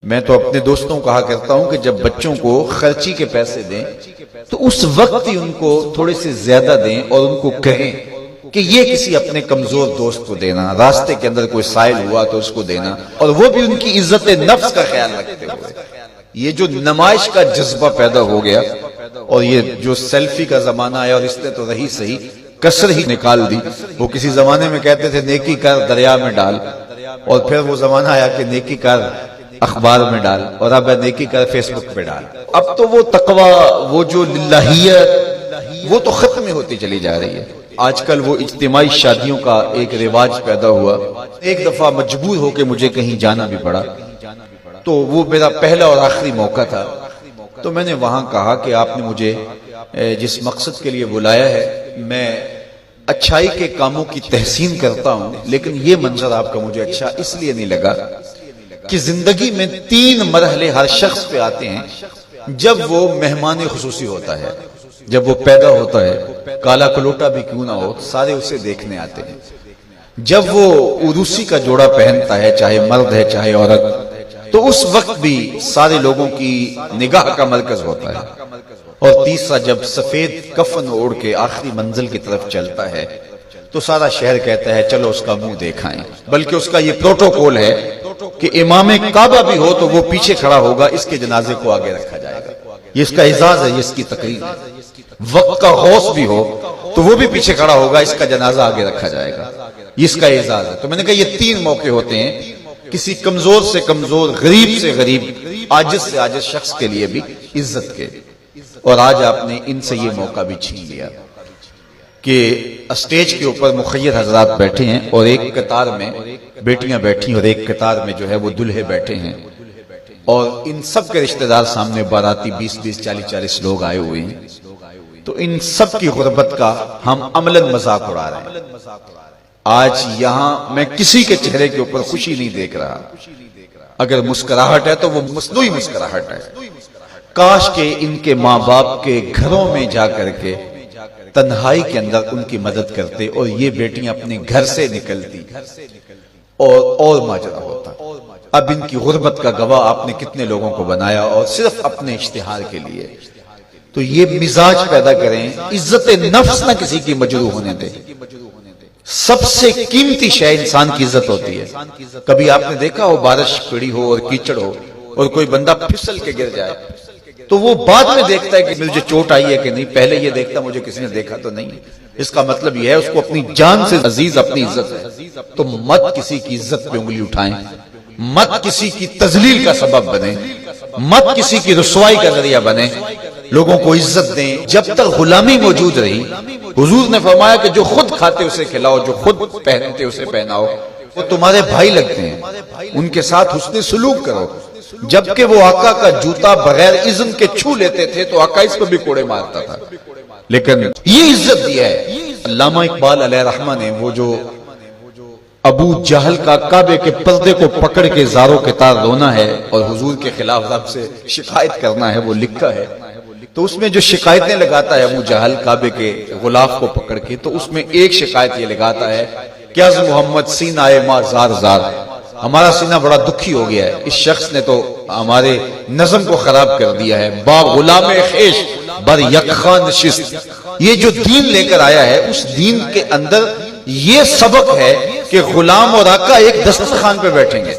میں تو اپنے دوستوں کو کہا کرتا ہوں کہ جب بچوں کو خرچی کے پیسے دیں تو اس وقت ہی ان کو تھوڑے سے زیادہ دیں اور ان کو کہیں کہ یہ کسی اپنے کمزور دوست کو دینا، راستے کے اندر کوئی سائل ہوا تو اس کو دینا، اور وہ بھی ان کی عزت نفس کا خیال رکھتے ہوئے۔ یہ جو نمائش کا جذبہ پیدا ہو گیا اور یہ جو سیلفی کا زمانہ آیا، اور اس نے تو رہی صحیح کسر ہی نکال دی۔ وہ کسی زمانے میں کہتے تھے نیکی کر دریا میں ڈال، اور پھر وہ زمانہ آیا کہ نیکی کر اخبار میں ڈال، اور اب نیکی کر فیس بک پہ ڈال۔ اب تو وہ تقوی، وہ جو للہیت، وہ تو ختم ہوتی چلی جا رہی ہے۔ آج کل وہ اجتماعی شادیوں کا ایک رواج پیدا ہوا۔ ایک دفعہ مجبور ہو کے مجھے کہیں جانا بھی پڑا، تو وہ میرا پہلا اور آخری موقع تھا۔ تو میں نے وہاں کہا کہ آپ نے مجھے جس مقصد کے لیے بلایا ہے، میں اچھائی کے کاموں کی تحسین کرتا ہوں، لیکن یہ منظر آپ کا مجھے اچھا اس لیے نہیں لگا کہ زندگی میں 3 مرحلے ہر شخص پہ آتے ہیں جب وہ مہمان خصوصی ہوتا ہے۔ جب وہ پیدا ہوتا ہے، کالا کلوٹا بھی کیوں نہ ہو، سارے اسے دیکھنے آتے ہیں۔ جب وہ عروسی کا جوڑا پہنتا ہے، چاہے مرد ہے چاہے عورت، تو اس وقت بھی سارے لوگوں کی نگاہ کا مرکز ہوتا ہے۔ اور تیسرا، جب سفید کفن اوڑھ کے آخری منزل کی طرف چلتا ہے تو سارا شہر کہتا ہے چلو اس کا منہ دیکھائیں۔ بلکہ اس کا یہ پروٹوکول ہے کہ امام کعبہ بھی ہو تو وہ پیچھے کھڑا ہوگا، اس کے جنازے کو آگے رکھا جائے گا۔ یہ اس کا اعزاز ہے، یہ اس کی تقریر ہے۔ وقت کا غوث بھی ہو تو وہ بھی پیچھے کھڑا ہوگا، اس کا جنازہ آگے رکھا جائے گا، یہ اس کا اعزاز ہے۔ تو میں نے کہا یہ 3 موقع ہوتے ہیں کسی کمزور سے کمزور، غریب سے غریب، عاجز سے عاجز شخص کے لیے بھی عزت کے، اور آج آپ نے ان سے یہ موقع بھی چھین لیا کہ اسٹیج کے اوپر مخیر حضرات بیٹھے ہیں، اور ایک قطار میں بیٹیاں بیٹھی اور ایک قطار میں جو ہے وہ دلہے بیٹھے ہیں، اور ان سب کے رشتہ دار سامنے باراتی 20-20 40-40 لوگ آئے ہوئے ہیں۔ تو ان سب کی غربت کا ہم عملاً مذاق اڑا رہے ہیں۔ آج یہاں میں کسی کے چہرے کے اوپر خوشی نہیں دیکھ رہا۔ اگر مسکراہٹ ہے تو وہ مصنوعی مسکراہٹ ہے۔ کاش کہ ان کے ماں باپ کے گھروں میں جا کر کے تنہائی کے اندر ان کی مدد کرتے، اور یہ بیٹیاں اپنے گھر سے نکلتی اور ماجرا ہوتا۔ اب ان کی غربت کا گواہ آپ نے کتنے لوگوں کو بنایا، اور صرف اپنے اشتہار کے لیے۔ تو یہ مزاج پیدا کریں، عزت نفس نہ کسی کی مجروح ہونے دے۔ سب سے قیمتی شے انسان کی عزت ہوتی ہے۔ کبھی آپ نے دیکھا ہو بارش پڑی ہو اور کیچڑ ہو اور کوئی بندہ پھسل کے گر جائے تو وہ بعد میں دیکھتا ہے کہ مجھے چوٹ آئی ہے کہ نہیں، پہلے یہ دیکھتا مجھے کسی نے دیکھا تو نہیں۔ اس کا مطلب یہ ہے اس کو اپنی جان سے عزیز اپنی عزت ہے۔ تو مت کسی کی عزت پہ انگلی اٹھائیں، مت کسی کی تذلیل کا سبب بنیں، مت کسی کی رسوائی کا ذریعہ بنیں۔ لوگوں کو عزت دیں۔ جب تک غلامی موجود رہی، حضور نے فرمایا کہ جو خود کھاتے اسے کھلاؤ، جو خود پہنتے اسے پہناؤ، وہ تمہارے بھائی لگتے ہیں، ان کے ساتھ حسن سلوک کرو۔ جبکہ وہ آقا کا جوتا بغیر اذن کے چھو لیتے تھے تو آقا اس کو بھی کوڑے مارتا تھا، لیکن یہ عزت دیا ہے۔ علامہ اقبال علیہ رحمہ نے وہ جو ابو جہل کا کعبے کے پردے کو پکڑ کے زاروں کے تار رونا ہے اور حضور کے خلاف رب سے شکایت کرنا ہے، وہ لکھا ہے۔ تو اس میں جو شکایتیں لگاتا ہے ابو جہل کعبے کے غلاف کو پکڑ کے، تو اس میں ایک شکایت یہ لگاتا ہے کہ از محمد سینہ ما زار زار، ہمارا سینہ بڑا دکھی ہو گیا ہے، اس شخص نے تو ہمارے نظم کو خراب کر دیا ہے۔ با غلام خیش بر یکخان نشست، یہ جو دین لے کر آیا ہے اس دین کے اندر یہ سبق ہے کہ غلام اور آقا ایک دسترخوان پہ بیٹھیں گے،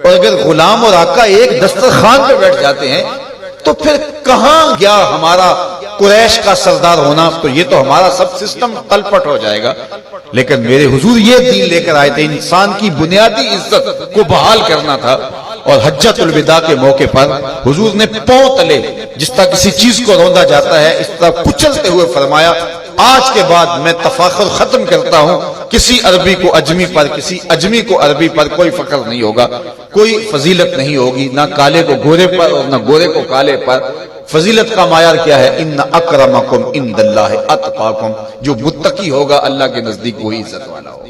اور اگر غلام اور آقا ایک دسترخوان پہ بیٹھ جاتے ہیں تو پھر کہاں گیا ہمارا قریش کا سردار ہونا؟ تو یہ تو ہمارا سب سسٹم تلپٹ ہو جائے گا۔ لیکن میرے حضور یہ دین لے کر آئے تھے، انسان کی بنیادی عزت کو بحال کرنا تھا۔ اور حجۃ الوداع کے موقع پر حضور نے پاؤں تلے جس طرح کسی چیز کو روندا جاتا ہے اس طرح کچلتے ہوئے فرمایا، آج کے بعد میں تفاخر ختم کرتا ہوں، کسی عربی کو اجمی پر، کسی اجمی کو عربی پر کوئی فخر نہیں ہوگا، کوئی فضیلت نہیں ہوگی، نہ کالے کو گورے پر اور نہ گورے کو کالے پر۔ فضیلت کا معیار کیا ہے؟ ان اکرمکم عند اللہ اتقاکم، جو متقی ہوگا اللہ کے نزدیک وہی عزت والا ہوگا۔